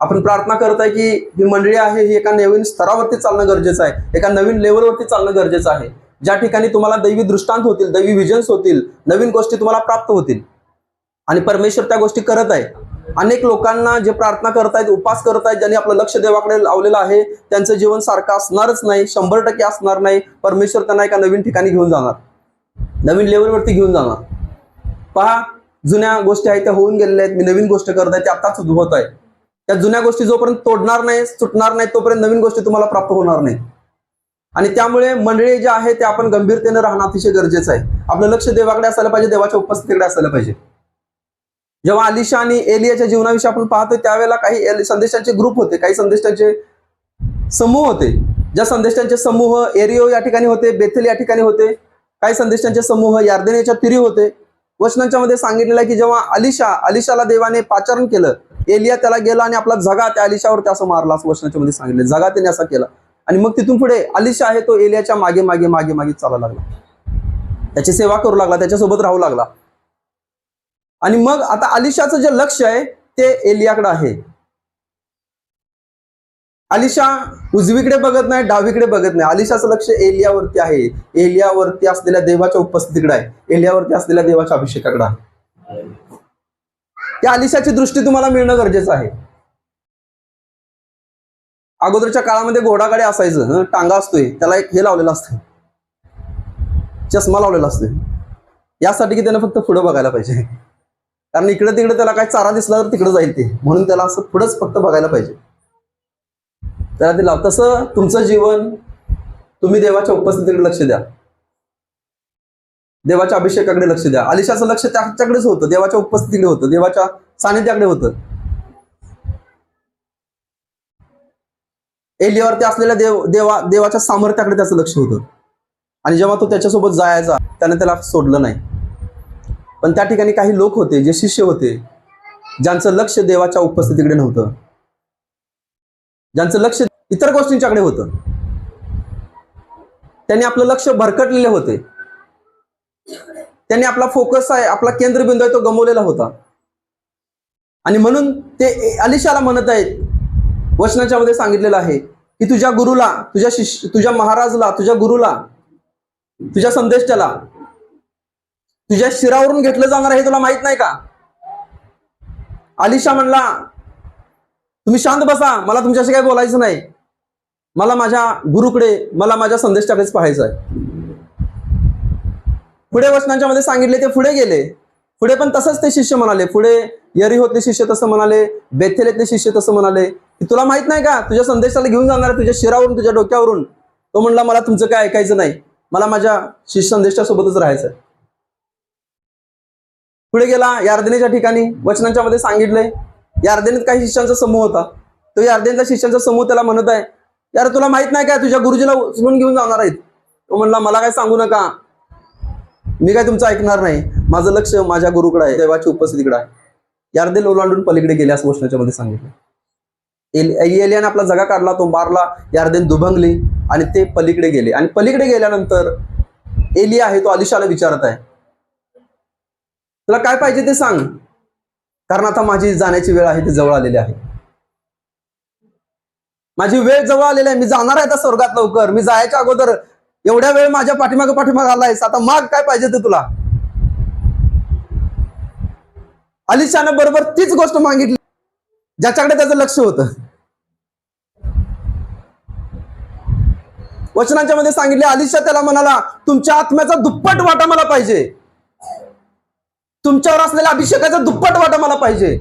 आपण प्रार्थना करत आहे की ही मंडळी आहे ही एका नवीन स्तरावरती चालणं गरजेचं आहे, एका नवीन लेवलवरती चालणं गरजेचं आहे, ज्या ठिकाणी तुम्हाला दैवी दृष्टांत होतील, दैवी विजन्स होतील, नवीन गोष्टी तुम्हाला प्राप्त होतील. आणि परमेश्वर त्या गोष्टी करत आहे. अनेक लोकांना जे प्रार्थना करतायत, उपास करतायत, ज्यांनी आपलं लक्ष देवाकडे लावलेलं आहे, त्यांचं जीवन सारखं असणारच नाही, 100% असणार नाही. परमेश्वर त्यांना एका नवीन ठिकाणी घेऊन जाणार, नवीन लेवलवरती घेऊन जाणार. पहा, जुन्या गोष्टी आहेत त्या होऊन गेलेल्या आहेत, मी नवीन गोष्ट करत आहे, ते आताच उद्भवत आहे. त्या जुन्या गोष्टी जोपर्यंत तोडणार नाही, सुटणार नाही, तोपर्यंत नवीन गोष्टी तुम्हाला प्राप्त होणार नाही. आणि त्यामुळे मंडळी जे आहे ते आपण गंभीरतेने राहणं अतिशय गरजेचं आहे. आपलं लक्ष देवाकडे असायला पाहिजे, देवाच्या उपस्थितीकडे असायला पाहिजे. जेव्हा अलिशा आणि एलियाच्या जीवनाविषयी आपण पाहतोय त्यावेळेला काही संदेशांचे ग्रुप होते, काही संदेशांचे समूह होते. ज्या संदेशांचे समूह एरियो या ठिकाणी होते, बेथेल या ठिकाणी होते. काही संदेशांचे समूह यार्देनेच्या तीरी होते. वचनांच्या मध्ये सांगितलेलं आहे की जेव्हा अलिशाला देवाने पाचारण केलं, एलिया त्याला गेला आणि आपला झगा त्या अलिशावरती असं मारला, असं वचनाच्या मध्ये सांगितलं. झगा त्याने असा केला आणि मग तिथून पुढे अलिशा आहे तो एलियाच्या मागे मागे मागे मागे चालायला लागला, त्याची सेवा करू लागला, त्याच्यासोबत राहू लागला. आणि मग आता अलिशाचं जे लक्ष आहे ते एलियाकडे आहे. अलिशा उजवीकडे बघत नाही, डावीकडे बघत नाही. अलिशाचं लक्ष एलियावरती आहे, एलियावरती असलेल्या देवाच्या उपस्थितीकडे आहे, एलियावरती असलेल्या देवाच्या अभिषेकाकडे आहे. त्या अलिशाची दृष्टी तुम्हाला मिळणं गरजेचं आहे. अगोदरच्या काळामध्ये घोडागाडी असायचं, टांगा असतोय, त्याला एक हे लावलेलं असतं, चष्मा लावलेला असतोय, यासाठी की त्यानं फक्त पुढे बघायला पाहिजे. कारण इकडे तिकडे त्याला काही चारा दिसला तर तिकडे जाईल ते, म्हणून त्याला असं पुढेच फक्त बघायला पाहिजे. त्याला ते लाव. तसं तुमचं जीवन, तुम्ही देवाच्या उपस्थितीकडे लक्ष द्या, देवाच्या अभिषेकाकडे लक्ष द्या. अलिशाचं लक्ष त्याच्याकडेच होतं, देवाच्या उपस्थितीकडे होतं, देवाच्या सानिध्याकडे होतं. एलियावरती असलेल्या देवाच्या सामर्थ्याकडे त्याचं लक्ष होतं. आणि जेव्हा तो त्याच्यासोबत जायचा त्याने त्याला सोडलं नाही. पण त्या ठिकाणी काही लोक होते, जे शिष्य होते, ज्यांचं लक्ष देवाच्या उपस्थितीकडे नव्हतं, ज्यांचं लक्ष इतर गोष्टींच्याकडे होतं. त्यांनी आपलं लक्ष भरकटलेले होते, त्यांनी आपला फोकस आहे, आपला केंद्रबिंदू आहे तो गमावलेला होता. आणि म्हणून ते अलिशाला म्हणत आहेत, वचनाच्या मध्ये सांगितलेलं आहे की तुझ्या गुरुला, तुझ्या महाराजला, तुझ्या गुरुला, तुझ्या संदेशाला तुझ्या शिरावरून घेतलं जाणार आहे, तुला माहित नाही का? अलिशा म्हणला, तुम्ही शांत बसा, मला तुमच्याशी काही बोलायचं नाही, मला माझ्या गुरुकडे, मला माझ्या संदेशाकडेच पाहायचं आहे. पुढे वचनांच्या मध्ये सांगितले ते पुढे गेले. पुढे पण तसंच ते शिष्य म्हणाले, पुढे यरीहोतले शिष्य तसं म्हणाले, बेथेलेतले शिष्य तसं म्हणाले की तुला माहित नाही का, तुझ्या संदेशाला घेऊन जाणार आहे, तुझ्या शिरावरून, तुझ्या डोक्यावरून. तो म्हणला, मला तुमचं काय ऐकायचं नाही, मला माझ्या शिष्य संदेशासोबतच राहायचं आहे. पुढे गेला यार्देनेच्या ठिकाणी. वचनांच्या मध्ये सांगितलंय यार्देनेत काही शिष्यांचा समूह होता. तो यार्देनच्या शिष्यांचा समूह त्याला म्हणत आहे, यार तुला माहित नाही काय, तुझ्या गुरुजीला उचलून घेऊन जाणार आहेत. तो म्हणला, मला काय सांगू नका, मी काय तुमचं ऐकणार नाही, माझं लक्ष माझ्या गुरुकडे आहे, देवाच्या उपस्थितीकडे आहे. यार्देन ओलांडून पलीकडे गेले असं वचनाच्या मध्ये सांगितलं. एलियाने आपला जगा काढला, तो मारला, यार्देन दुभंगली आणि ते पलीकडे गेले. आणि पलीकडे गेल्यानंतर एलिया आहे तो अलिशाला विचारत आहे, तुला काय पाहिजे ते सांग, कारण आता माझी जाण्याची वेळ आहे, ती जवळ आलेली आहे. माझी वेळ जवळ आलेली आहे, मी जाणार आहे आता स्वर्गात लवकर. मी जायच्या अगोदर एवढ्या वेळ माझ्या पाठीमाग आलायस, आता माग काय पाहिजे ते तुला. अलिशाने बरोबर तीच गोष्ट मागितली ज्याच्याकडे त्याचं लक्ष होतं. वचनांच्या मध्ये सांगितले, अलिशा त्याला म्हणाला, तुमच्या आत्म्याचा दुप्पट वाटा मला पाहिजे, तुमच्यावर असलेल्या अभिषेकाचा दुप्पट वाटा मला पाहिजे.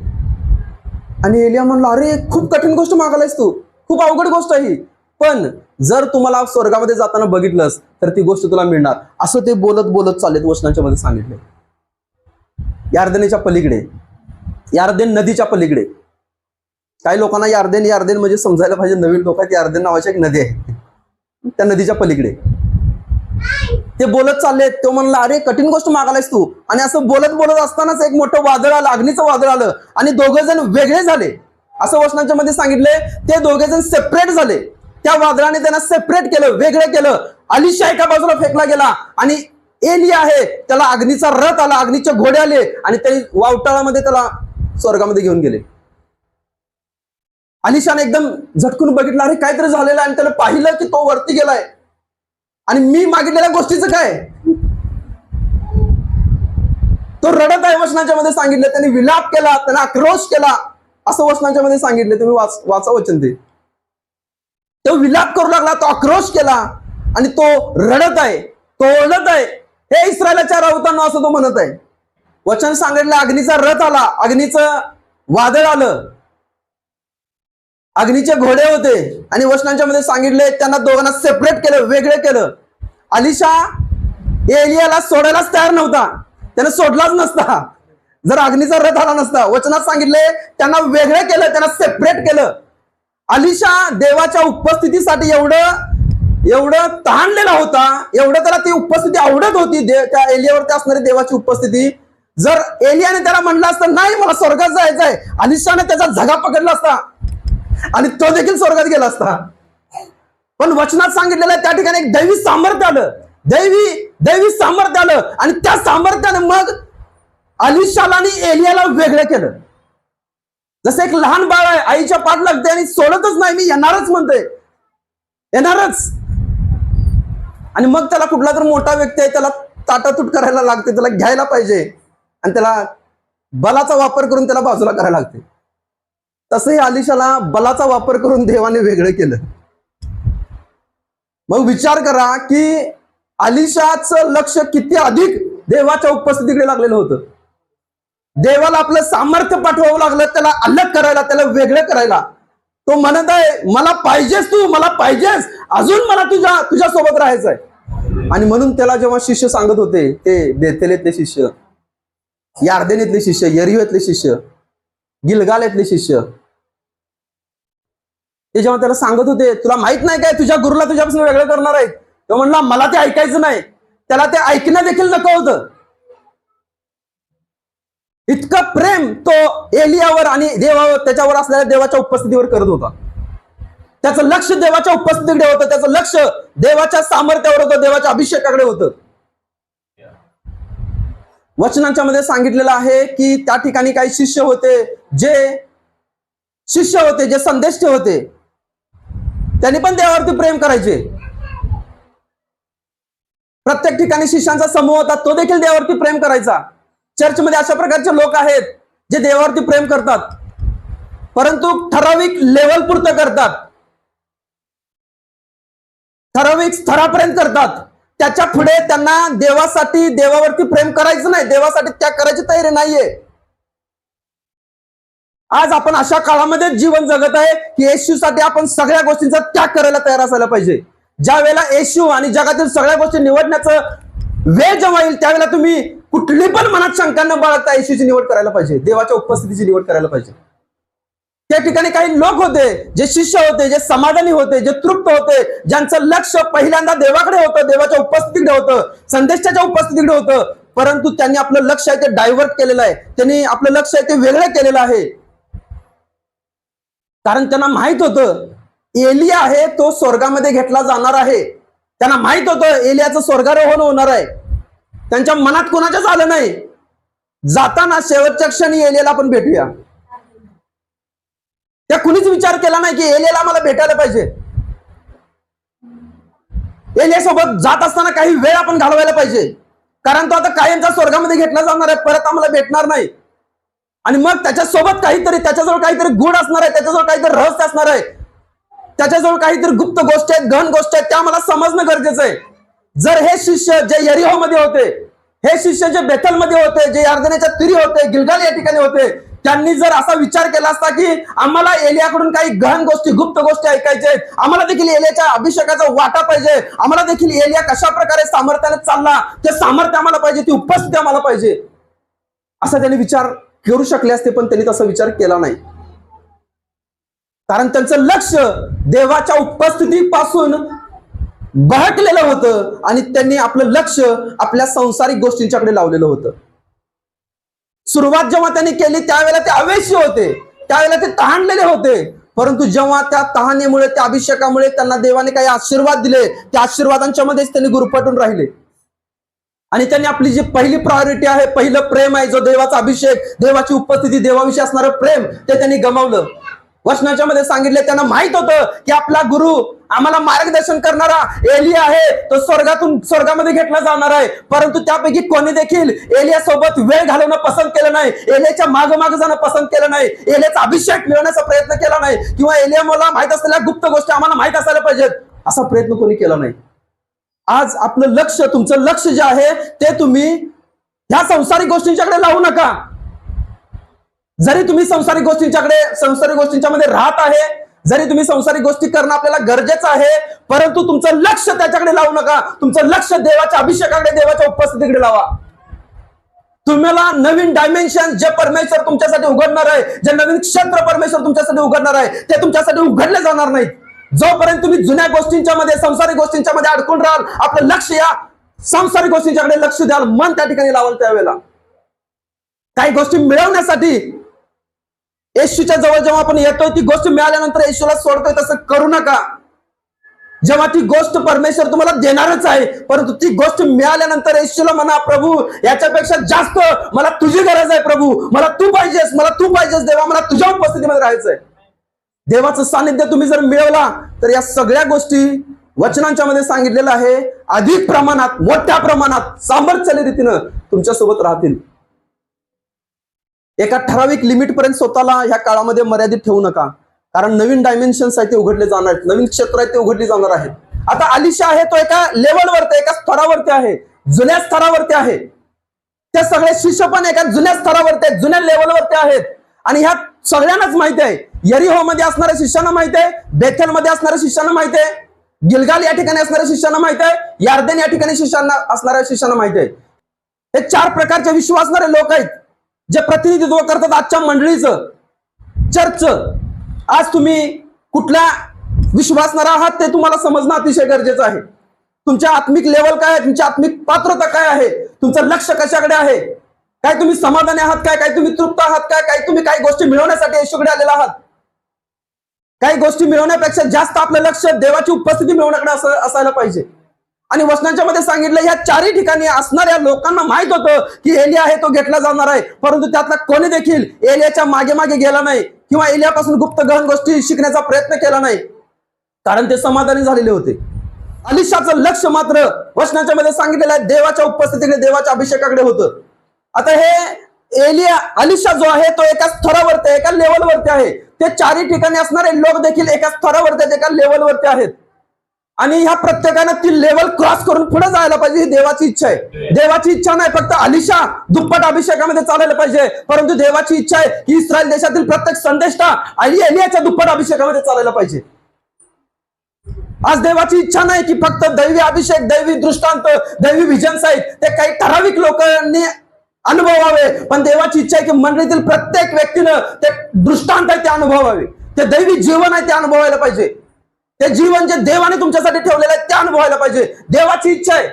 आणि एलिया म्हणला, अरे खूप कठीण गोष्ट मागायलायस तू, खूप अवघड गोष्ट आहे, पण जर तुम्हाला स्वर्गामध्ये जाताना बघितलंस तर ती गोष्ट तुला मिळणार. असं ते बोलत बोलत चाललेत. वचनांच्या मध्ये सांगितले यार्देनेच्या पलीकडे, यार्देन नदीच्या पलीकडे. काही लोकांना यार्देन म्हणजे समजायला पाहिजे, नवीन लोक आहेत, यार्देन नावाची एक नदी आहे, त्या नदीच्या पलीकडे ते बोलत चाललेत. तो म्हणला, अरे कठीण गोष्ट मागायलायस तू. आणि असं बोलत बोलत असतानाच एक मोठं वादळ आलं, अग्नीचं वादळ आलं आणि दोघे जण वेगळे झाले. असं वचनांच्या मध्ये सांगितले, ते दोघे जण सेपरेट झाले. त्या वादळाने त्यांना सेपरेट केलं, वेगळे केलं. अलिशा एका बाजूला फेकला गेला आणि एलिया आहे त्याला अग्नीचा रथ आला, अग्नीचे घोडे आले आणि त्यांनी वावटाळामध्ये त्याला स्वर्गामध्ये घेऊन गेले. अलिशाने एकदम झटकून बघितलं, अरे काहीतरी झालेलं आहे, आणि त्याला पाहिलं की तो वरती गेलाय आणि मी मागितलेल्या गोष्टीचं काय. तो रडत आहे, वचनाच्या मध्ये सांगितलं. त्याने विलाप केला, त्याने आक्रोश केला, असं वचनाच्या मध्ये सांगितलं. तुम्ही वाचा वचन ते. तो विलाप करू लागला, तो आक्रोश केला आणि तो रडत आहे, तो ओरडत आहे, हे इस्रायलाच्या राऊतांनो, असं तो म्हणत आहे. वचन सांगितलं, अग्नीचा रथ आला, अग्नीचं वादळ आलं, अग्नीचे घोडे होते, आणि वचनांच्या मध्ये सांगितले त्यांना दोघांना सेपरेट केलं, वेगळे केलं. अलिशा एलियाला सोडायलाच तयार नव्हता, त्यानं सोडलाच नसता जर अग्नीचा रथ आला नसता. वचनात सांगितले त्यांना वेगळे केलं, त्यांना सेपरेट केलं. अलिशा देवाच्या उपस्थितीसाठी एवढं तहानलेला होता, एवढं त्याला ती उपस्थिती आवडत होती, त्या एलियावरती असणारी देवाची उपस्थिती. जर एलियाने त्याला म्हणलं असतं नाही मला स्वर्गात जायचंय, अलिशाने त्याचा झगा पकडला असता आणि तो देखील स्वर्गात गेला असता. पण वचनात सांगितलेलं आहे त्या ठिकाणी एक दैवी सामर्थ्य आलं, दैवी सामर्थ्य आलं, आणि त्या सामर्थ्याने मग अलिशाला आणि एलियाला वेगळं केलं. जसं एक लहान बाळ आहे, आईच्या पाठ लागते आणि सोडतच नाही, मी येणारच म्हणते, येणारच. आणि मग त्याला कुठला तर मोठा व्यक्ती आहे, त्याला ताटातूट करायला लागते, त्याला घ्यायला पाहिजे आणि त्याला बलाचा वापर करून त्याला बाजूला करायला लागते. तसंही अलिशाला बलाचा वापर करून देवाने वेगळं केलं. मग विचार करा की अलिशाचं लक्ष किती अधिक देवाच्या उपस्थितीकडे लागलेलं होतं. देवाला आपलं सामर्थ्य पाठवावं लागलं, त्याला अलग करायला, त्याला वेगळं करायला. तो म्हणत आहे मला पाहिजेस, तू मला पाहिजेस, अजून मला तुझ्या सोबत राहायचंय. आणि म्हणून त्याला जेव्हा शिष्य सांगत होते, ते बेथेलेतले शिष्य, यार्देनेतले शिष्य, यरीहोतले शिष्य, गिलगालेतले शिष्य, ते जेव्हा त्याला सांगत होते तुला माहित नाही काय तुझ्या गुरुला तुझ्यापासून वेगळं करणार आहेत, तो म्हणला मला ते ऐकायचं नाही. त्याला ते ऐकणं देखील नको होतं. इतकं प्रेम तो एलियावर आणि देवावर, त्याच्यावर असलेल्या देवाच्या उपस्थितीवर करत होता. त्याचं लक्ष देवाच्या उपस्थितीकडे होतं, त्याचं लक्ष देवाच्या सामर्थ्यावर होतं, देवाच्या अभिषेकाकडे होतं. वचनांच्या मध्ये सांगितलेलं आहे की त्या ठिकाणी काही शिष्य होते, जे संदेष्टे होते, त्यांनी पण देवावरती प्रेम करायचे. प्रत्येक ठिकाणी शिष्यांचा समूह होता, तो देखील देवावरती प्रेम करायचा. चर्चमध्ये अशा प्रकारचे लोक आहेत जे देवावरती प्रेम करतात, परंतु ठराविक लेवल पुरतं करतात, ठराविक स्तरापर्यंत करतात. त्याच्या पुढे त्यांना देवावरती प्रेम करायचं नाही, देवासाठी त्याग करायची तयारी नाहीये. आज आपण अशा काळामध्ये जीवन जगत आहे की येशूसाठी आपण सगळ्या गोष्टींचा त्याग करायला तयार असायला पाहिजे. ज्या वेळेला येशू आणि जगातील सगळ्या गोष्टी निवडण्याचं वेळ जेव्हा येईल त्यावेळेला तुम्ही कुठली पण मनात शंका न बाळगता येशूची निवड करायला पाहिजे, देवाच्या उपस्थितीची निवड करायला पाहिजे. त्या ठिकाणी काही लोक होते जे शिष्य होते, जे समाधानी होते, जे तृप्त होते, ज्यांचं लक्ष पहिल्यांदा देवाकडे होतं, देवाच्या उपस्थितीकडे होतं, संदेशाच्या उपस्थितीकडे होतं, परंतु त्यांनी आपलं लक्ष आहे ते डायव्हर्ट केलेलं आहे, त्यांनी आपलं लक्ष आहे ते वेगळं केलेलं आहे. कारण त्यांना माहित होतं एलिया आहे तो स्वर्गामध्ये घेतला जाणार आहे. त्यांना माहित होतं एलियाचं स्वर्गारोहण होणार आहे. त्यांच्या मनात कोणाच्याच आलं नाही जाताना शेवटच्या क्षणी एलियाला आपण भेटूया. त्या कुणीच विचार केला नाही की एलियाला मला भेटायला पाहिजे. एलियासोबत जात असताना काही वेळ आपण घालवायला पाहिजे, कारण तो आता कायमचा स्वर्गामध्ये घेतला जाणार आहे, परत आम्हाला भेटणार नाही. आणि मग त्याच्यासोबत त्याच्याजवळ काहीतरी गुण असणार आहे, त्याच्याजवळ काहीतरी रहस्य असणार आहे, त्याच्याजवळ काहीतरी गुप्त गोष्टी आहेत, गहन गोष्टी आहेत, त्या मला समजणं गरजेचं आहे. जर हे शिष्य जे यरीहो मध्ये होते, हे शिष्य जे बेथलमध्ये होते, जे यार्देनेच्या तीरी होते, गिलगाल या ठिकाणी होते, त्यांनी जर असा विचार केला असता की आम्हाला एलियाकडून काही गहन गोष्टी, गुप्त गोष्टी ऐकायच्या आहेत, आम्हाला देखील एलियाच्या अभिषेकाचा वाटा पाहिजे, आम्हाला देखील एलिया कशा प्रकारे सामर्थ्याने चालला ते सामर्थ्य आम्हाला पाहिजे, ती उपस्थिती आम्हाला पाहिजे, असा त्यांनी विचार करू शकले असते. पण त्यांनी तसा विचार केला नाही, कारण त्यांचं लक्ष देवाच्या उपस्थितीपासून बहकलेलं होतं आणि त्यांनी आपलं लक्ष आपल्या सांसारिक गोष्टींच्याकडे लावलेलं होतं. सुरुवात जेव्हा त्यांनी केली त्यावेळेला ते अवेशी होते, त्यावेळेला ते तहानलेले होते, परंतु जेव्हा त्या तहानेमुळे, त्या अभिषेकामुळे त्यांना देवाने काही आशीर्वाद दिले, त्या आशीर्वादांच्या मध्येच त्यांनी गुरफटून राहिले. आणि त्यांनी आपली जी पहिली प्रायोरिटी आहे, पहिलं प्रेम आहे, जो देवाचा अभिषेक, देवाची उपस्थिती, देवाविषयी असणारं प्रेम, ते त्यांनी गमावलं. वचनाच्या मध्ये सांगितले, त्यांना माहित होतं की आपला गुरु आम्हाला मार्गदर्शन करणारा एलिया आहे, तो स्वर्गामध्ये घेतला जाणार आहे. परंतु त्यापैकी कोणी देखील एलिया सोबत वेळ घालवणं पसंत केलं नाही, एलियाच्या मागे जाणं पसंत केलं नाही, एलियाचा अभिषेक मिळवण्याचा प्रयत्न केला नाही, किंवा एलिया मला माहित असलेल्या गुप्त गोष्टी आम्हाला माहित असायला पाहिजेत असा प्रयत्न कोणी केला नाही. आज आपलं लक्ष, तुमचं लक्ष जे आहे ते तुम्ही ह्या संसारिक गोष्टींच्याकडे लावू नका. जरी तुम्ही संसारिक गोष्टींच्या मध्ये राहत आहे, जरी तुम्ही संसारिक गोष्टी करणं आपल्याला गरजेचं आहे, परंतु तुमचं लक्ष त्याच्याकडे लावू नका. तुमचं लक्ष देवाच्या अभिषेकाकडे, देवाच्या उपस्थितीकडे लावा. तुम्हाला नवीन डायमेन्शन जे परमेश्वर तुमच्यासाठी उघडणार आहे, जे नवीन क्षेत्र परमेश्वर तुमच्यासाठी उघडणार आहे, ते तुमच्यासाठी उघडले जाणार नाहीत जोपर्यंत तुम्ही जुन्या गोष्टींच्या मध्ये, संसारिक गोष्टींच्या मध्ये अडकून राहाल. आपलं लक्ष या संसारिक गोष्टींच्याकडे लक्ष द्याल, मन त्या ठिकाणी लावाल. त्यावेळेला काही गोष्टी मिळवण्यासाठी येशूच्या जवळ जेव्हा आपण येतोय, ती गोष्ट मिळाल्यानंतर येशूला सोडतोय, तसं करू नका. जेव्हा ती गोष्ट परमेश्वर तुम्हाला देणारच आहे, परंतु ती गोष्ट मिळाल्यानंतर येशूला म्हणा, प्रभू याच्यापेक्षा जास्त मला तुझी गरज आहे, प्रभू मला तू पाहिजेस देवा, मला तुझ्या उपस्थितीमध्ये राहायचंय. देवाचं सानिध्य तुम्ही जर मिळवला तर या सगळ्या गोष्टी वचनांच्या मध्ये सांगितलेलं आहे, अधिक प्रमाणात, मोठ्या प्रमाणात, सामर्थ्यशाली रीतीनं तुमच्यासोबत राहतील. एका ठराविक लिमिट पर्यंत स्वतःला ह्या काळामध्ये मर्यादित ठेवू नका, कारण नवीन डायमेन्शन्स आहेत ते उघडले जाणार आहेत, नवीन क्षेत्र आहेत ते उघडली जाणार आहेत. आता अलिशा आहे तो एका लेवलवरती, एका स्तरावरती आहे, जुन्या स्तरावरती आहे. ते सगळे शिष्य पण एका जुन्या स्तरावरती आहेत, जुन्या लेवलवरती आहेत. आणि ह्या सगळ्यांनाच माहिती आहे, यरीहो मध्ये असणाऱ्या शिष्यांना माहिती आहे, बेथेल मध्ये असणाऱ्या शिष्यांना माहिती आहे, गिलगाल या ठिकाणी असणाऱ्या शिष्यांना माहिती आहे, यार्देन या ठिकाणी असणाऱ्या शिष्यांना माहिती आहे. हे 4 प्रकारचे विश्वासणारे लोक आहेत जे प्रतिनिधित्व करतात आजच्या मंडळीचं, चर्चचं. आज तुम्ही कुठल्या विश्वासणारा आहात ते तुम्हाला समजणं अतिशय गरजेचं आहे. तुमच्या आत्मिक लेवल काय आहे, तुमची आत्मिक पात्रता काय आहे, तुमचं लक्ष कशाकडे आहे, काय तुम्ही समाधानी आहात काय तुम्ही तृप्त आहात काय तुम्ही काही गोष्टी मिळवण्यासाठी येशूकडे आलेला आहात. काही गोष्टी मिळवण्यापेक्षा जास्त आपलं लक्ष देवाची उपस्थिती मिळवण्याकडे असायला पाहिजे. आणि वचनांच्या मध्ये सांगितलं, ह्या 4ही ठिकाणी असणाऱ्या लोकांना माहित होतं की एलिया आहे तो घेतला जाणार आहे, परंतु त्यातला कोणी देखील एलियाच्या मागे गेला नाही किंवा एलियापासून गुप्त गहन गोष्टी शिकण्याचा प्रयत्न केला नाही, कारण ते समाधानी झालेले होते. अलिशाचं लक्ष मात्र वचनाच्या मध्ये सांगितलेलं आहे देवाच्या उपस्थितीकडे, देवाच्या अभिषेकाकडे होतं. आता हे अलिशा जो आहे तो एका स्तरावरती, एका लेवलवरती आहे. ते 4ही ठिकाणी असणारे लोक देखील एका स्तरावरती आहेत, एका लेवलवरती आहेत. आणि ह्या प्रत्येकानं ती लेवल क्रॉस करून पुढे जायला पाहिजे, ही देवाची इच्छा आहे. देवाची इच्छा नाही फक्त अलिशा दुप्पट अभिषेकामध्ये चालायला पाहिजे, परंतु देवाची इच्छा आहे की इस्रायल देशातील प्रत्येक संदेष्टा एलियाच्या दुप्पट अभिषेकामध्ये चालायला पाहिजे. आज देवाची इच्छा नाही की फक्त दैवी अभिषेक, दैवी दृष्टांत, दैवी विजन्स आहेत ते काही ठराविक लोकांनी अनुभवावे, पण देवाची इच्छा आहे की मंडळीतील प्रत्येक व्यक्तीनं ते दृष्टांत आहे ते अनुभवावे, ते दैवी जीवन आहे ते अनुभवायला पाहिजे, ते जीवन जे देवाने तुमच्यासाठी ठेवलेलं आहे ते अनुभवायला पाहिजे. देवाची इच्छा आहे.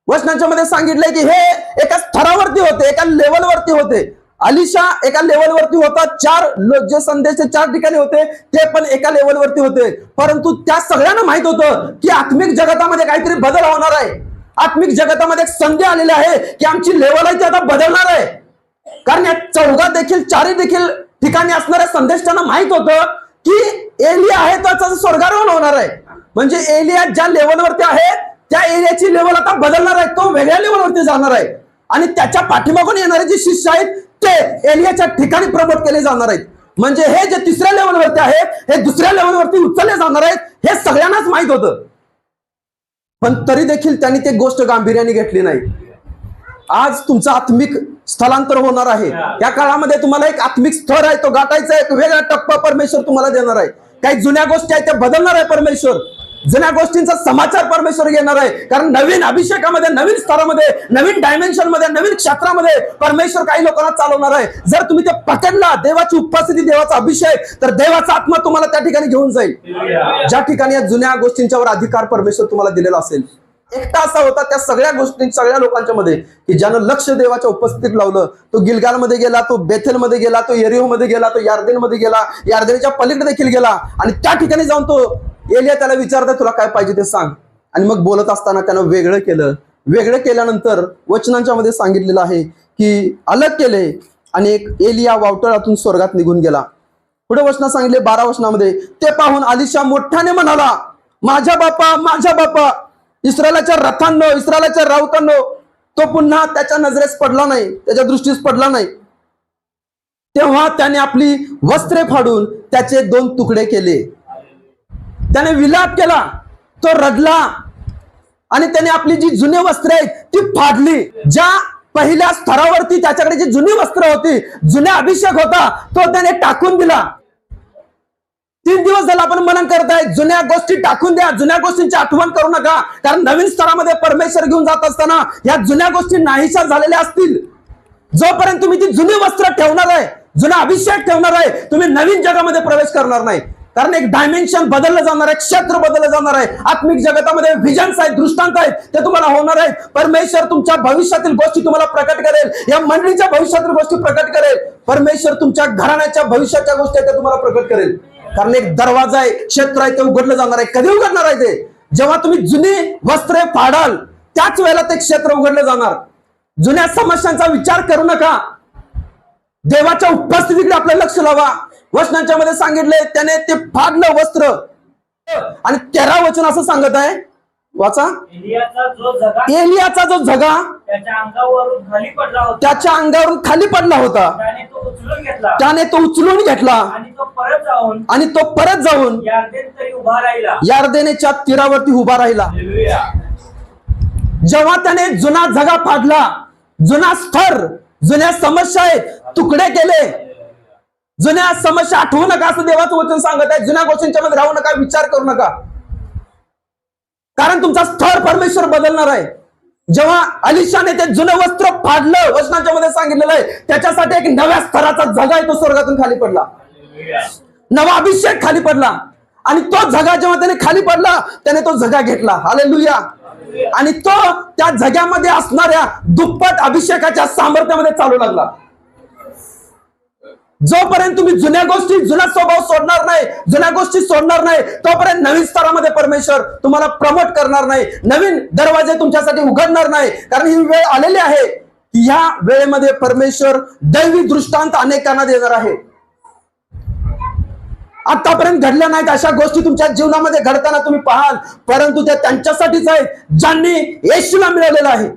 वचनांच्या मध्ये सांगितलंय की हे एका स्तरावरती होते, एका लेवलवरती होते. अलिशा एका लेवलवरती होता, 4 जे संदेश 4 ठिकाणी होते ते पण एका लेवलवरती होते, परंतु त्या सगळ्यांना माहित होतं की आत्मिक जगतामध्ये काहीतरी बदल होणार आहे. आत्मिक जगतामध्ये एक संधी आलेली आहे की आमची लेवल आहे ती आता बदलणार आहे. कारण या 4ही देखील ठिकाणी असणाऱ्या संदेशांना माहित होतं की एलिया आहे त्याचा स्वर्गारोहण होणार आहे. म्हणजे एलिया ज्या लेवलवरती आहे त्या एलियाची लेवल आता बदलणार आहे, तो वेगळ्या लेवलवरती जाणार आहे. आणि त्याच्या पाठीमागून येणारे जे शिष्य आहेत ते एलियाच्या ठिकाणी प्रमोट केले जाणार आहेत. म्हणजे हे जे 3ऱ्या लेवलवरती आहेत हे 2ऱ्या लेवलवरती उचलले जाणार आहेत, हे सगळ्यांनाच माहित होतं. पण तरी देखील त्यांनी ते गोष्ट गांभीर्याने घेतली नाही. आज तुमचं आत्मिक स्थलांतर होणार आहे. या काळामध्ये तुम्हाला एक आत्मिक स्तर आहे तो गाठायचा आहे, एक वेगळा टप्पा परमेश्वर तुम्हाला देणार आहे. काही जुन्या गोष्टी आहेत त्या बदलणार आहे परमेश्वर, जुन्या गोष्टींचा समाचार परमेश्वर घेणार आहे. कारण नवीन अभिषेकामध्ये, नवीन स्तरामध्ये, नवीन डायमेन्शन मध्ये, नवीन क्षेत्रामध्ये परमेश्वर काही लोकांना चालवणार आहे. जर तुम्ही ते पकडला, देवाची उपस्थिती, देवाचा अभिषेक, तर देवाचा आत्मा तुम्हाला त्या ठिकाणी घेऊन जाईल ज्या ठिकाणी या जुन्या गोष्टींच्यावर अधिकार परमेश्वर तुम्हाला दिलेला असेल. एकटा असा होता त्या सगळ्या गोष्टी, सगळ्या लोकांच्या मध्ये की ज्यानं लक्ष देवाच्या उपस्थितीत लावलं. तो गिलगाल मध्ये गेला, तो बेथेल मध्ये गेला, तो यरीहो मध्ये गेला, तो यार्देन मध्ये गेला, यार्देनच्या पलीकडे देखील गेला. आणि त्या ठिकाणी जाऊन तो एलिया त्याला विचारता तुला काय पाहिजे ते सांग. आणि मग बोलत असताना त्यानं वेगळं केलं. वेगळं केल्यानंतर वचनांच्या मध्ये सांगितलेलं आहे की अलग केले आणि एक एलिया वावटळातून स्वर्गात निघून गेला. पुढे वचनात सांगितले 12 वचनामध्ये, ते पाहून अलिशा मोठ्याने म्हणाला, माझ्या बापा, माझ्या बापा, इस्रायलाच्या रथांनो, इस्रायलाच्या राऊतांनो. तो पुन्हा त्याच्या नजरेस पडला नाही, त्याच्या दृष्टीस पडला नाही. तेव्हा त्याने आपली वस्त्रे फाडून त्याचे 2 तुकडे केले. त्याने विलाप केला, तो रडला आणि त्याने आपली जी जुनी वस्त्रे आहेत ती फाडली. ज्या पहिल्या स्तरावरती त्याच्याकडे जी जुनी वस्त्र होती, जुन्या अभिषेक होता, तो त्याने टाकून दिला. 3 दिवस झाला आपण मनन करताय, जुन्या गोष्टी टाकून द्या, जुन्या गोष्टींची आठवण करू नका. कारण नवीन स्तरामध्ये परमेश्वर घेऊन जात असताना या जुन्या गोष्टी नाहीशा झालेल्या असतील. जोपर्यंत तुम्ही ती जुनी वस्त्र ठेवणार आहे, जुना अभिषेक ठेवणार आहे, तुम्ही नवीन जगामध्ये प्रवेश करणार नाही. कारण एक डायमेन्शन बदललं जाणार आहे, क्षेत्र बदललं जाणार आहे. आत्मिक जगतामध्ये विजन्स आहेत, दृष्टांत आहेत, ते तुम्हाला होणार आहेत. परमेश्वर तुमच्या भविष्यातील गोष्टी तुम्हाला प्रकट करेल, या मंडळीच्या भविष्यातील गोष्टी प्रकट करेल. परमेश्वर तुमच्या घराण्याच्या भविष्याच्या गोष्टी आहेत त्या तुम्हाला प्रकट करेल. कारण एक दरवाजा आहे, क्षेत्र आहे, ते उघडलं जाणार आहे. कधी उघडणार आहे ते? जेव्हा तुम्ही जुनी वस्त्रे फाडाल त्याच वेळेला ते क्षेत्र उघडलं जाणार. जुन्या समस्यांचा विचार करू नका, देवाच्या उपस्थितीकडे आपलं लक्ष लावा. वचनांच्या मध्ये सांगितले, त्याने ते फाडलं वस्त्र. आणि 13 वचन असं सांगत आहे, वाचा. एलियाचा जो झगा त्याच्या अंगावरून खाली पडला होता, त्याने तो उचलून घेतला आणि तो परत जाऊन यार्देनेच्या तीरावरती उभा राहिला. जेव्हा त्याने जुना झगा फाडला, जुना स्तर, जुन्या समस्या आहेत तुकडे केले. जुन्या समस्या आठवू नका असं देवाचं वचन सांगत आहे. जुन्या गोष्टींच्या मध्ये राहू नका, विचार करू नका. कारण तुमचा स्तर परमेश्वर बदलणार आहे. जेव्हा अलिशाने ते जुनं वस्त्र फाडलं, वचनाच्या मध्ये सांगितलेलं आहे, त्याच्यासाठी एक नव्या स्तराचा झगा आहे, तो स्वर्गातून खाली पडला. नवा अभिषेक खाली पडला. आणि तो झगा जेव्हा त्याने खाली पडला, त्याने तो झगा घेतला. हालेलुया. आणि तो त्या झग्यामध्ये असणाऱ्या दुप्पट अभिषेकाच्या सामर्थ्यामध्ये चालू लागला. जोपर्यंत तुम्ही जुन्या गोष्टी, जुना स्वभाव सोडणार नाही, जुन्या गोष्टी सोडणार नाही, तोपर्यंत नवीन स्तरामध्ये परमेश्वर तुम्हाला प्रमोट करणार नाही, नवीन दरवाजे तुमच्यासाठी उघडणार नाही. कारण ही वेळ आलेली आहे की ह्या वेळेमध्ये परमेश्वर दैवी दृष्टांत अनेकांना देणार आहे. आतापर्यंत घडल्या नाहीत अशा गोष्टी तुमच्या जीवनामध्ये घडताना तुम्ही पाहाल, परंतु त्या त्यांच्यासाठीच आहेत ज्यांनी येशूला मिळवलेलं आहे,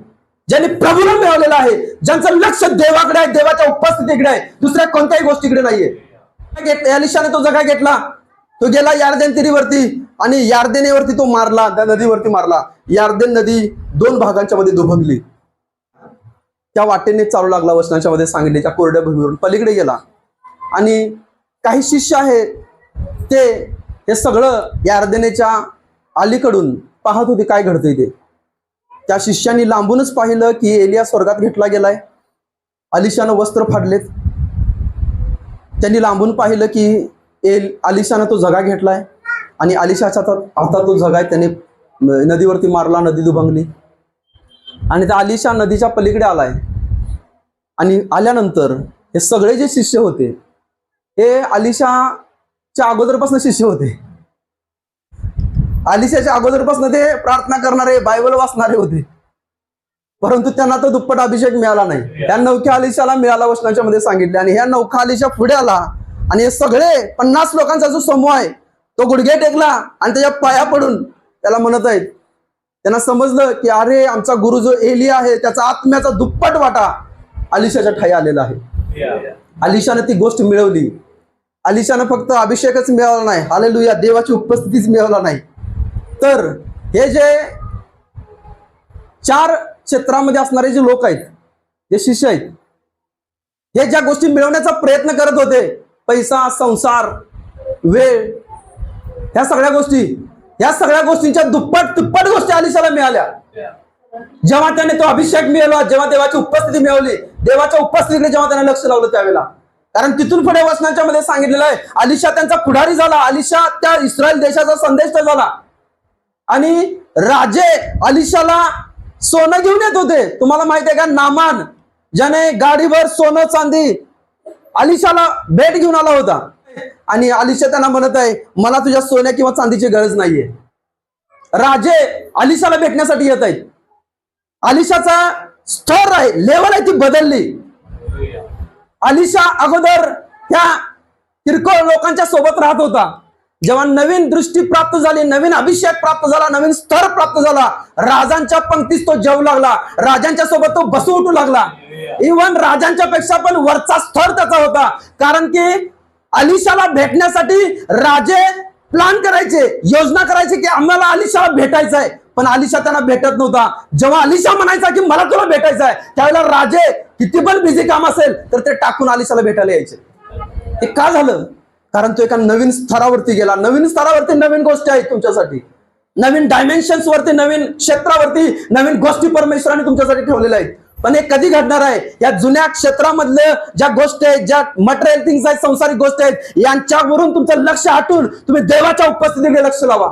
ज्यांनी प्रभूला मिळवलेलं आहे, ज्यांचं लक्ष देवाकडे आहे, देवाच्या उपस्थितीकडे आहे, दुसऱ्या कोणत्याही गोष्टीकडे नाहीये. एलिशाने तो जगा घेतला, तो गेला यार्देन तीरीवरती आणि यार्देनेवरती तो मारला, त्या नदीवरती मारला. यार्देन नदी 2 भागांच्या मध्ये दुभंगली. त्या वाटेने चालू लागला. वचनाच्या मध्ये सांगितले, त्या कोरड्या भूमीवरून पलीकडे गेला. आणि काही शिष्य आहेत ते हे सगळं यार्देनेच्या अलीकडून पाहत होते काय घडतंय ते. त्या शिष्यांनी लांबूनच पाहिलं की एलिया स्वर्गात घेतला गेलाय. अलिशानं वस्त्र फाडलेत. त्यांनी लांबून पाहिलं की अलिशानं तो झगा घेतलाय आणि अलिशाच्या हातात तो झगा आहे, त्याने नदीवरती मारला, नदी दुभंगली. आणि त्या अलिशा नदीच्या पलीकडे आलाय. आणि आल्यानंतर हे सगळे जे शिष्य होते हे अलिशाच्या अगोदरपासून शिष्य होते. अलिशाच्या अगोदरपासून ते प्रार्थना करणारे, बायबल वाचणारे होते, परंतु त्यांना तो दुप्पट अभिषेक मिळाला नाही. ह्या नवख्या अलिशाला मिळाला, वचनाच्या मध्ये सांगितले. आणि ह्या नवखा अलिशा पुढे आला आणि हे सगळे 50 लोकांचा जो समूह आहे तो गुडघे टेकला आणि त्याच्या पाया पडून त्याला म्हणत आहेत. त्यांना समजलं की अरे, आमचा गुरु जो एलिया आहे त्याचा आत्म्याचा दुप्पट वाटा अलिशाच्या ठाई आलेला आहे. अलिशाने ती गोष्ट मिळवली. अलिशानं फक्त अभिषेकच मिळवला नाही, हालेलुया, देवाची उपस्थितीच मिळवला नाही, तर हे जे 4 क्षेत्रामध्ये असणारे जे लोक आहेत, जे शिष्य आहेत, हे ज्या गोष्टी मिळवण्याचा प्रयत्न करत होते, पैसा, संसार, वेळ, ह्या सगळ्या गोष्टींच्या दुप्पट तिप्पट गोष्टी अलिशाला मिळाल्या. जेव्हा त्याने तो अभिषेक मिळवला, जेव्हा देवाची उपस्थिती मिळवली, देवाच्या उपस्थितीकडे जेव्हा त्याने लक्ष लावलं त्यावेळेला, कारण तिथून पुढे वचनाच्या मध्ये सांगितलेलं आहे अलिशा त्यांचा पुढारी झाला. अलिशा त्या इस्रायल देशाचा संदेश झाला. आणि राजे अलिशाला सोनं घेऊन येत होते. तुम्हाला माहिती आहे का, नामान ज्याने गाडीवर सोनं चांदी अलिशाला भेट घेऊन आला होता. आणि अलिशा त्यांना म्हणत आहे, मला तुझ्या सोन्या किंवा चांदीची गरज नाहीये. राजे अलिशाला भेटण्यासाठी येत आहेत. अलिशाचा स्तर आहे, लेवल आहे, ती बदलली. अलिशा अगोदर ह्या किरकोळ लोकांच्या सोबत राहत होता. जेव्हा नवीन दृष्टी प्राप्त झाली, नवीन अभिषेक प्राप्त झाला, नवीन स्तर प्राप्त झाला, राजांच्या पंक्तीत तो जेवू लागला, राजांच्या सोबत तो बसू उठू लागला. इव्हन राजांच्या पेक्षा पण वरचा स्तर त्याचा होता. कारण की अलिशाला भेटण्यासाठी राजे प्लान करायचे, योजना करायचे की आम्हाला अलिशाला भेटायचं आहे. पण अलिशा त्यांना भेटत नव्हता. जेव्हा अलिशा म्हणायचा की मला तुला भेटायचं आहे, त्यावेळेला राजे किती पण बिझी काम असेल तर ते टाकून अलिशाला भेटायला यायचे. हे का झालं? कारण तो एका नवीन स्तरावरती गेला. नवीन स्तरावरती नवीन गोष्टी आहेत तुमच्यासाठी, नवीन डायमेन्शन्स वरती, नवीन क्षेत्रावरती नवीन गोष्टी परमेश्वराने तुमच्यासाठी ठेवलेल्या आहेत. पण हे कधी घडणार आहे? या जुन्या क्षेत्रामधल्या ज्या गोष्टी आहेत, ज्या मटेरियल थिंग्स आहेत, संसारिक गोष्टी आहेत, यांच्यावरून तुमचं लक्ष हटून तुम्ही देवाच्या उपस्थितीकडे लक्ष लावा,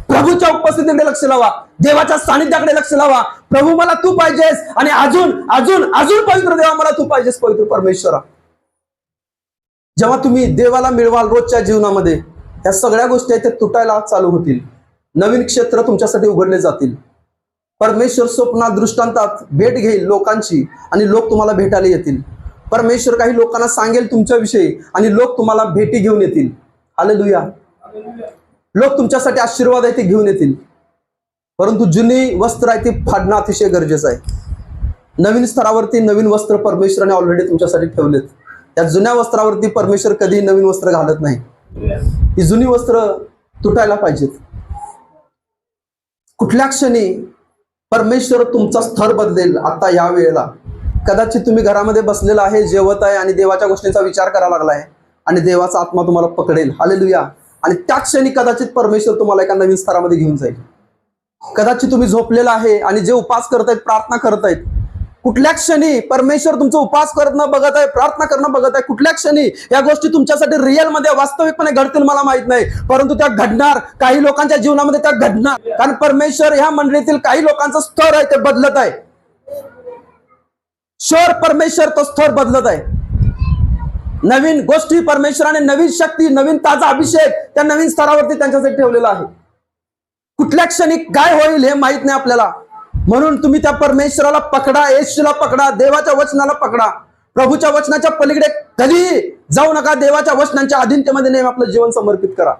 प्रभूच्या उपस्थितीकडे लक्ष लावा, देवाच्या सानिध्याकडे लक्ष लावा. प्रभू मला तू पाहिजेस, आणि अजून अजून अजून पवित्र देवा मला तू पाहिजेस, पवित्र परमेश्वरा. जेव्हा तुम्ही देवाला मिळवाल रोजच्या जीवनामध्ये, या सगळ्या गोष्टी आहेत त्या तुटायला चालू होतील. नवीन क्षेत्र तुमच्यासाठी उघडले जातील. परमेश्वर स्वप्नात, दृष्टांतात भेट घेईल लोकांची, आणि लोक तुम्हाला भेटायला येतील. परमेश्वर काही लोकांना सांगेल तुमच्याविषयी, आणि लोक तुम्हाला भेटी घेऊन येतील. हालेलुया. लोक तुमच्यासाठी आशीर्वाद आहे ते घेऊन येतील. परंतु जुनी वस्त्र आहे ती फाडणं अतिशय गरजेचं आहे. नवीन स्तरावरती नवीन वस्त्र परमेश्वराने ऑलरेडी तुमच्यासाठी ठेवलेत. त्या जुन्या वस्त्रावरती परमेश्वर कधी नवीन वस्त्र घालत नाही. ही जुनी वस्त्र तुटायला पाहिजेत. कुठल्या क्षणी परमेश्वर तुमचा स्तर बदलेल. आता या वेळेला कदाचित तुम्ही घरामध्ये बसलेला आहे, जेवत आहे, आणि देवाच्या गोष्टींचा विचार करायला लागलाय, आणि देवाचा आत्मा तुम्हाला पकडेल. हालेलुया. आणि त्या क्षणी कदाचित परमेश्वर तुम्हाला एका नवीन स्तरामध्ये घेऊन जाईल. कदाचित तुम्ही झोपलेला आहे, आणि जे उपास करतायत, प्रार्थना करतायत, कुठल्या क्षणी परमेश्वर तुमचं उपास करणं बघत आहे, प्रार्थना करणं बघत आहे. कुठल्या क्षणी या गोष्टी तुमच्यासाठी रिअल मध्ये वास्तविकपणे घडतील मला माहित नाही, परंतु त्या घडणार. काही लोकांच्या जीवनामध्ये त्या घडणार. कारण परमेश्वर ह्या मंडळीतील काही लोकांचं स्तर आहे ते बदलत आहे. शोर परमेश्वर तो स्तर बदलत आहे. नवीन गोष्टी परमेश्वराने, नवीन शक्ती, नवीन ताजा अभिषेक त्या नवीन स्तरावरती त्यांच्यासाठी ठेवलेला आहे. कुठल्या क्षणी काय होईल हे माहित नाही आपल्याला. म्हणून तुम्ही त्या परमेश्वराला पकडा, येशूला पकडा, देवाच्या वचनाला पकडा. प्रभूच्या वचनाच्या पलीकडे कधी जाऊ नका. देवाच्या वचनांच्या अधीनतेमध्ये नेहमी आपलं जीवन समर्पित करा.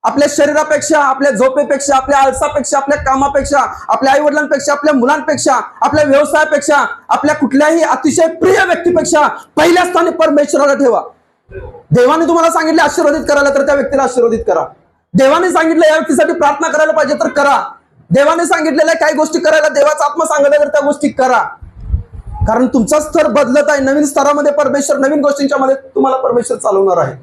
आपल्या शरीरापेक्षा, आपल्या झोपेपेक्षा, आपल्या आळसापेक्षा, आपल्या कामापेक्षा, आपल्या आई वडिलांपेक्षा, आपल्या मुलांपेक्षा, आपल्या व्यवसायापेक्षा, आपल्या कुठल्याही अतिशय प्रिय व्यक्तीपेक्षा पहिल्या स्थानी परमेश्वराला ठेवा. देवाने तुम्हाला सांगितले आशीर्वादित करायला, तर त्या व्यक्तीला आशीर्वादित करा. देवाने सांगितलं या व्यक्तीसाठी प्रार्थना करायला पाहिजे तर करा. देवाने सांगितलेल्या काही गोष्टी करायला देवाचा आत्मा सांगितला तर त्या गोष्टी करा. कारण तुमचा स्तर बदलत आहे. नवीन स्तरामध्ये परमेश्वर, नवीन गोष्टींच्या मध्ये तुम्हाला परमेश्वर चालवणार आहे.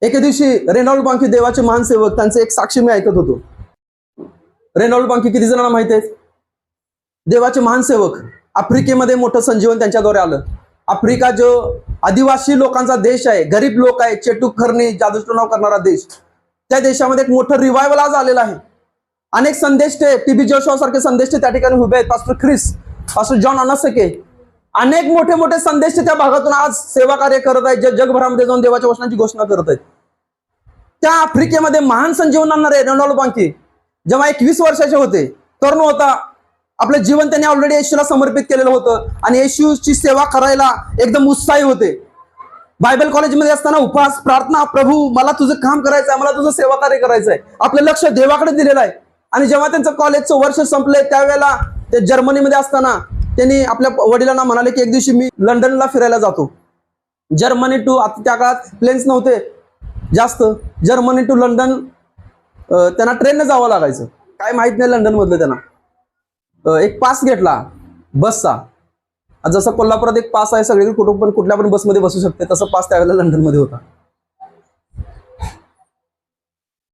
एके दिवशी रेनॉल्ड बांकी, देवाचे महान सेवक, त्यांचे एक साक्षी मी ऐकत होतो. रेनॉल्ड बांकी किती जणांना माहित आहेत? देवाचे महान सेवक. आफ्रिकेमध्ये मोठं संजीवन त्यांच्याद्वारे आलं. आफ्रिका जो आदिवासी लोकांचा देश आहे, गरीब लोक आहे, चेटूकखरणी, जादूटोणा करणारा देश, त्या देशामध्ये एक मोठं रिवायवल आज आलेलं आहे. अनेक संदेष्टे, टीबी जोशुआ सारखे संदेष्टे त्या ठिकाणी उभे आहेत. पास्टर ख्रिस, पास्टर जॉन अनासके, अनेक मोठे मोठे संदेष्टे त्या भागातून आज सेवा कार्य करत आहेत, जे जगभरामध्ये जाऊन देवाच्या वचनाची घोषणा करत आहेत. त्या आफ्रिकेमध्ये महान संजीवन आणणारे रेनॉल्ड बांकी जेव्हा 21 वर्षाचे होते, तरुण होता, आपलं जीवन त्यांनी ऑलरेडी येशूला समर्पित केलेलं होतं, आणि येशूची सेवा करायला एकदम उत्साही होते. बायबल कॉलेजमध्ये असताना उपवास, प्रार्थना, प्रभू मला तुझं काम करायचं आहे, मला तुझं सेवा कार्य करायचं आहे, आपलं लक्ष देवाकडे दिलेलं आहे. आणि जेव्हा त्यांचं कॉलेजचं वर्ष संपलंय त्यावेळेला ते जर्मनीमध्ये असताना त्यांनी आपल्या वडिलांना म्हणाले की एक दिवशी मी लंडनला फिरायला जातो. जर्मनी टू, आता त्या काळात प्लेन्स नव्हते जास्त, जर्मनी टू लंडन त्यांना ट्रेनने जावं लागायचं. काय माहित नाही लंडन मधलं. त्यांना एक पास घेतला बसचा. जसं कोल्हापुरात एक पास आहे सगळीकडे, कुठं पण कुठल्या पण बसमध्ये बसू शकते, तसं पास त्यावेळेला लंडनमध्ये होता.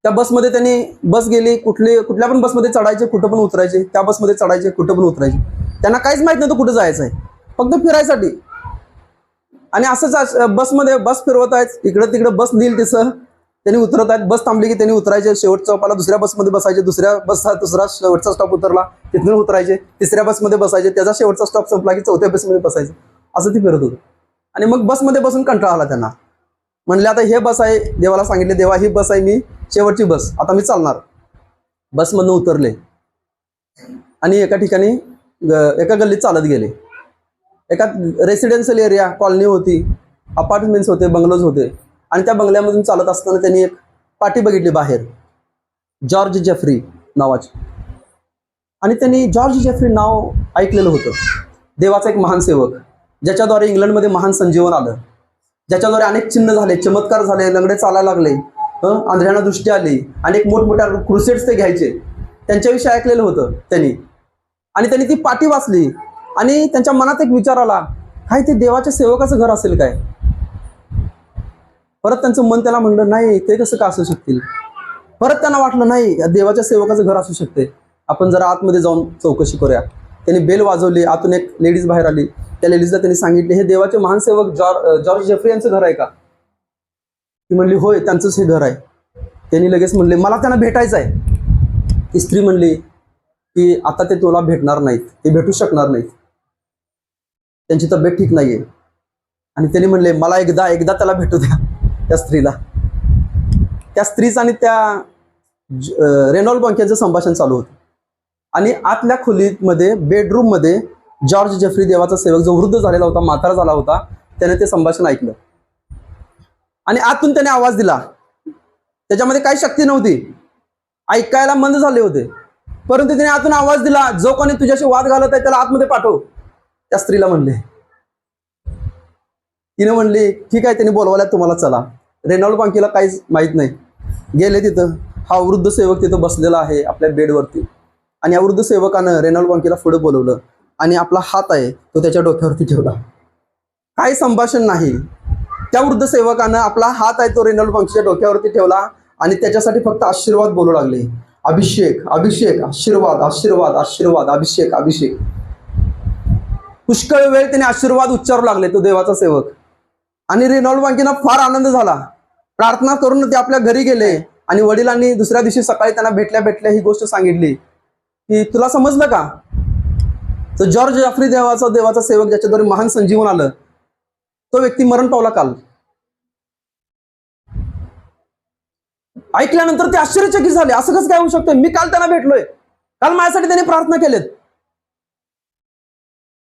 त्या बसमध्ये त्यांनी, बस गेली, कुठल्या पण बसमध्ये चढायचे, कुठं पण उतरायचे, त्या बसमध्ये चढायचे, कुठं पण उतरायचे. त्यांना काहीच माहित नव्हतं कुठं जायचं आहे, फक्त फिरायसाठी. आणि असंच बसमध्ये बस फिरवत आहेत, इकडं तिकडं बस नेईल तसं त्यांनी उतरत आहेत. बस थांबली की त्यांनी उतरायचे, शेवटच्या स्टॉपाला दुसऱ्या बसमध्ये बसायचे, दुसऱ्या बसचा दुसरा शेवटचा स्टॉप उतरला तिथून उतरायचे, तिसऱ्या बसमध्ये बसायचे, त्याचा शेवटचा स्टॉप संपला की चौथ्या बसमध्ये बसायचं. असं ते फिरत होतं. आणि मग बसमध्ये बसून कंटाळा आला त्यांना. म्हणले आता हे बस आहे, देवाला सांगितले, देवा ही बस आहे, मी शेवटची बस, आता मी चालणार. बसमधनं उतरले आणि एका ठिकाणी एका गल्लीत चालत गेले. एका रेसिडेन्शियल एरिया, कॉलनी होती, अपार्टमेंट्स होते, बंगलोज होते. आणि त्या बंगल्यामधून चालत असताना त्यांनी एक पाटी बघितली बाहेर, जॉर्ज जेफ्री नावाची. आणि त्यांनी जॉर्ज जेफ्री नाव ऐकलेलं होतं. देवाचा एक महान सेवक, ज्याच्याद्वारे इंग्लंडमध्ये महान संजीवन आलं, ज्याच्याद्वारे अनेक चिन्ह झाले, चमत्कार झाले, लंगडे चालायला लागले, आंधळ्यांना दृष्टी आली, अनेक मोठमोठ्या क्रुसेड्स ते घ्यायचे. त्यांच्याविषयी ऐकलेलं होतं त्यांनी. आणि त्यांनी ती पाटी वाचली आणि त्यांच्या मनात एक विचार आला, काय ते देवाच्या सेवकाचं घर असेल काय? परत त्यांचं मन त्याला म्हणलं, नाही, ते कसं का असू शकतील. परत त्यांना वाटलं, नाही, देवाच्या सेवकाचं घर असू शकते, आपण जरा आतमध्ये जाऊन चौकशी करूया. त्यांनी बेल वाजवली, आतून एक लेडीज बाहेर आली. त्या लेडीजला त्यांनी सांगितले, हे देवाचे महान सेवक जॉर्ज जेफ्री यांचं घर आहे का? ती म्हणली, होय, त्यांचंच हे घर आहे. त्यांनी लगेच म्हणले, मला त्यांना भेटायचं आहे. ती स्त्री म्हणली की आता ते तुला भेटणार नाहीत, ते भेटू शकणार नाहीत, त्यांची तब्येत ठीक नाहीये. आणि त्यांनी म्हणले, मला एकदा त्याला भेटू द्या, त्या स्त्रीला. त्या स्त्रीचं आणि त्या रेनॉल्ड बंकेचं संभाषण चालू होतं. आणि आतल्या खोलीमध्ये बेडरूममध्ये जॉर्ज जेफ्री देवाचा सेवक, जो वृद्ध झालेला होता, म्हातारा झाला होता, त्याने ते संभाषण ऐकलं. आणि आतून त्याने आवाज दिला. त्याच्यामध्ये काही शक्ती नव्हती, ऐकायला मंद झाले होते, परंतु त्याने आतून आवाज दिला, जो कोणी तुझ्याशी वाद घालत आहे त्याला आतमध्ये पाठव. त्या स्त्रीला म्हणले. तिने म्हणली, ठीक आहे, त्यांनी बोलवायला तुम्हाला चला. रेनॉल्ड बंकीला काहीच माहीत नाही. गेले तिथं. हा वृद्ध सेवक तिथं बसलेला आहे आपल्या बेडवरती. आणि या वृद्ध सेवकानं रेनॉल्ड बंकीला पुढे बोलवलं आणि आपला हात आहे तो त्याच्या डोक्यावरती ठेवला. काही संभाषण नाही. त्या वृद्ध सेवकानं आपला हात आहे तो रेनॉल्ड बंकीच्या डोक्यावरती ठेवला आणि त्याच्यासाठी फक्त आशीर्वाद बोलू लागले. अभिषेक, अभिषेक, आशीर्वाद, आशीर्वाद, आशीर्वाद, अभिषेक, अभिषेक. पुष्कळ वेळ त्याने आशीर्वाद उच्चारू लागले तो देवाचा सेवक. आणि रेनॉल्ड बंकीना फार आनंद झाला. प्रार्थना करून ते आपल्या घरी गेले. आणि वडिलांनी दुसऱ्या दिवशी सकाळी त्यांना भेटल्या ही गोष्ट सांगितली की तुला समजलं का, तो जॉर्ज जेफ्री देवाचा सेवक, ज्याच्याद्वारे महान संजीवन आलं, तो व्यक्ती मरण पावला काल. ऐकल्यानंतर ते आश्चर्यचकित झाले. असं कसं काय होऊ शकतं? मी काल त्यांना भेटलोय, काल माझ्यासाठी त्यांनी प्रार्थना केलेत.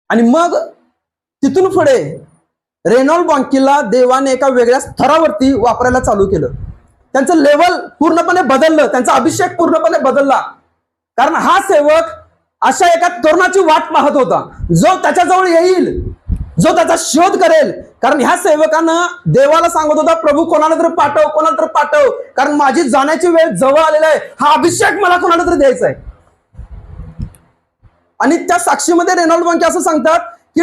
आणि मग तिथून पुढे रेनॉल्ड बंकीला देवाने एका वेगळ्या स्तरावरती वापरायला चालू केलं. त्यांचं लेवल पूर्णपणे बदललं, त्यांचा अभिषेक पूर्णपणे बदलला. कारण हा सेवक अशा एका तरुणाची वाट पाहत होता, जो त्याच्याजवळ येईल, जो त्याचा शोध करेल. कारण ह्या सेवकानं देवाला सांगत होता, प्रभू कोणाला तरी पाठव, कोणाला तरी पाठव, कारण माझी जाण्याची वेळ जवळ आलेला आहे, हा अभिषेक मला कोणाला तरी द्यायचा आहे. आणि त्या साक्षीमध्ये रेनॉल्ड बंकी असं सांगतात की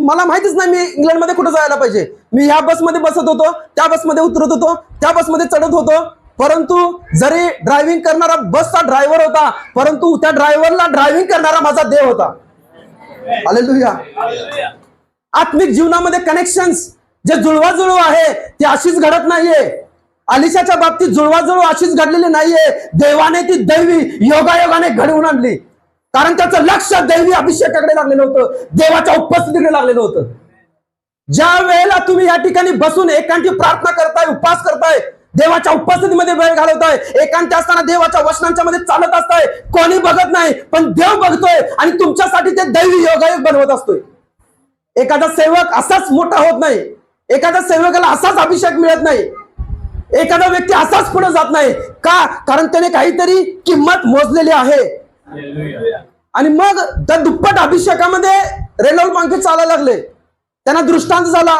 मला माहितीच नाही मी इंग्लंडमध्ये कुठे जायला पाहिजे. मी ह्या बसमध्ये बसत होतो, त्या बसमध्ये उतरत होतो, त्या बसमध्ये चढत होतो, परंतु जरी ड्रायव्हिंग करणारा बसचा ड्रायव्हर होता, परंतु त्या ड्रायव्हरला ड्रायव्हिंग करणारा माझा देव होता. हालेलुया. आत्मिक जीवनामध्ये कनेक्शन्स जे जुळवाजुळव आहे ती अशीच घडत नाहीये. अलिशाच्या बाबतीत जुळवाजुळव अशीच घडलेली नाहीये. देवाने ती दैवी योगायोगाने घडवून आणली. कारण त्याचं लक्ष दैवी अभिषेकाकडे लागलेलं होतं, देवाच्या उपस्थितीकडे लागलेलं होतं. ज्या वेळेला तुम्ही या ठिकाणी बसून एकांती प्रार्थना करताय, उपवास करताय, देवाच्या उपस्थितीमध्ये वेळ घालवताय, एकांती असताना देवाच्या वचनांच्या मध्ये चालत असताय, कोणी बघत नाही पण देव बघतोय आणि तुमच्यासाठी ते दैवी योगायोग बनवत असतोय. एखादा सेवक असाच मोठा होत नाही, एखाद्या सेवकाला असाच अभिषेक मिळत नाही, एखादा व्यक्ती असाच पुढे जात नाही. का? कारण त्याने काहीतरी किंमत मोजलेली आहे. आणि मग त्या दुप्पट अभिषेकामध्ये रेनॉल्ड बंकी चालायला लागले. त्यांना दृष्टांत झाला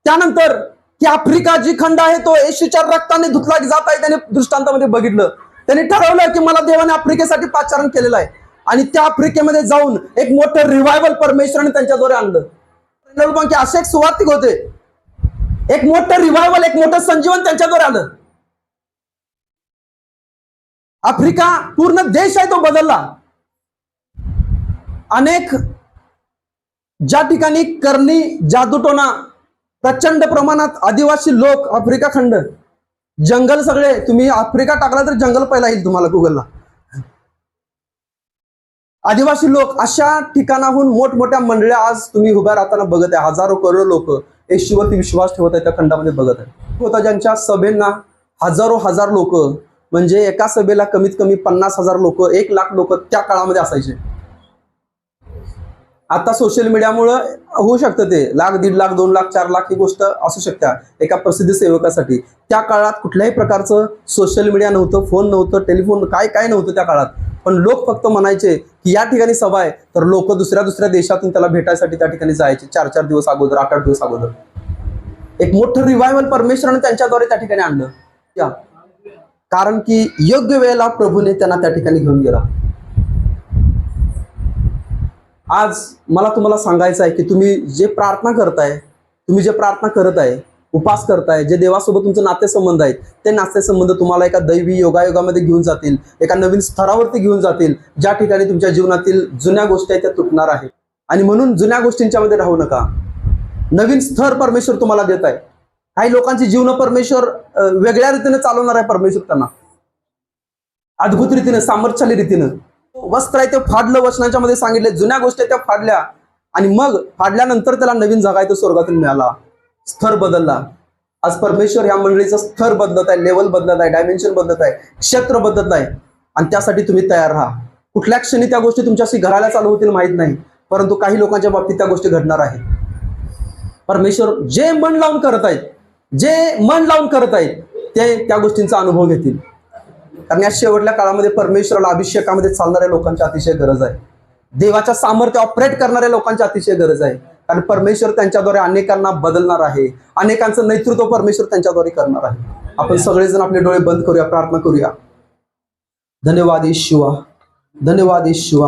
त्यानंतर की आफ्रिका जी खंड आहे तो येशूच्या रक्ताने धुतला जात आहे. त्याने दृष्टांतामध्ये बघितलं. त्यांनी ठरवलं की मला देवाने आफ्रिकेसाठी पाचारण केलेलं आहे आणि त्या आफ्रिकेमध्ये जाऊन एक मोठं रिव्हायवल परमेश्वराने त्यांच्याद्वारे आणलं. रेनॉल्ड बंकी असे एक सुवार्तिक होते. एक मोठं रिव्हायवल, एक मोठं संजीवन त्यांच्याद्वारे आलं. आफ्रिका पूर्ण देश आहे तो बदलला. अनेक ज्या ठिकाणी करणी, जादूटोना, प्रचंड प्रमाणात आदिवासी लोक, आफ्रिका खंड, जंगल सगळे, तुम्ही आफ्रिका टाकला तर जंगल पहिला येईल तुम्हाला गुगलला. आदिवासी लोक, अशा ठिकाणाहून मोठमोठ्या मंडळ्या आज तुम्ही उभ्या राहताना बघत आहे. हजारो करोडो लोक येशूवरती विश्वास ठेवत आहेत, त्या खंडामध्ये बघत आहे. होता ज्यांच्या सभेंना हजार लोक, म्हणजे एका सभेला कमीत कमी 50,000 लोक, 1 लाख लोक त्या काळामध्ये असायचे. आता सोशल मीडियामुळं होऊ शकतं ते 1,00,000, 1,50,000, 2,00,000, 4,00,000 ही गोष्ट असू शकते एका प्रसिद्ध सेवकासाठी. त्या काळात कुठल्याही प्रकारचं सोशल मीडिया नव्हतं, फोन नव्हतं, टेलिफोन काय नव्हतं त्या काळात. पण लोक फक्त म्हणायचे की या ठिकाणी सभा आहे, तर लोक दुसऱ्या देशातून त्याला भेटायसाठी त्या ठिकाणी जायचे 4-4 दिवस अगोदर, 8-8 दिवस अगोदर. एक मोठं रिवायवल परमेश्वराने त्यांच्याद्वारे त्या ठिकाणी आणलं. कारण की योग्य वेळेला प्रभूने त्यांना त्या ठिकाणी घेऊन गेला. आज मला तुम्हाला सांगायचं आहे की तुम्ही जे प्रार्थना करताय, तुम्ही जे प्रार्थना करत आहे, उपास करताय, जे देवासोबत तुमचं नातेसंबंध आहेत, ते नातेसंबंध तुम्हाला एका दैवी योगायोगामध्ये घेऊन जातील, एका नवीन स्तरावरती घेऊन जातील, ज्या ठिकाणी तुमच्या जीवनातील जुन्या गोष्टी आहेत त्या तुटणार आहेत. आणि म्हणून जुन्या गोष्टींच्या मध्ये राहू नका. नवीन स्तर परमेश्वर तुम्हाला देत आहे. काही लोकांची जीवन परमेश्वर वेगळ्या रीतीने चालवणार आहे. परमेश्वर त्यांना अद्भुत रीतीने, सामर्थ्यशाली रीतीनं. वस्त्र आहे ते फाडलं, वचनाच्या मध्ये सांगितले, जुन्या गोष्टी त्या फाडल्या, आणि मग फाडल्यानंतर त्याला नवीन जागा आहे तो स्वर्गातून मिळाला, स्तर बदलला. आज परमेश्वर ह्या मंडळीचं स्तर बदलत आहे, लेवल बदलत आहे, डायमेन्शन बदलत आहे, क्षेत्र बदलत आहे. आणि त्यासाठी तुम्ही तयार राहा. कुठल्या क्षणी त्या गोष्टी तुमच्याशी घराला चालू होतील माहित नाही, परंतु काही लोकांच्या बाबतीत त्या गोष्टी घडणार आहेत. परमेश्वर जे मन लावून करत आहेत ते त्या गोष्टींचा अनुभव घेतील. कारण या शेवटल्या काळामध्ये परमेश्वराला अभिषेकामध्ये चालणाऱ्या लोकांची अतिशय गरज आहे. देवाच्या सामर्थ्य ऑपरेट करणाऱ्या लोकांची अतिशय गरज आहे. कारण परमेश्वर त्यांच्याद्वारे अनेकांना बदलणार आहे, अनेकांचं नेतृत्व परमेश्वर त्यांच्याद्वारे करणार आहे. आपण सगळेजण आपले डोळे बंद करूया, प्रार्थना करूया. धन्यवाद येशूवा, धन्यवाद येशूवा.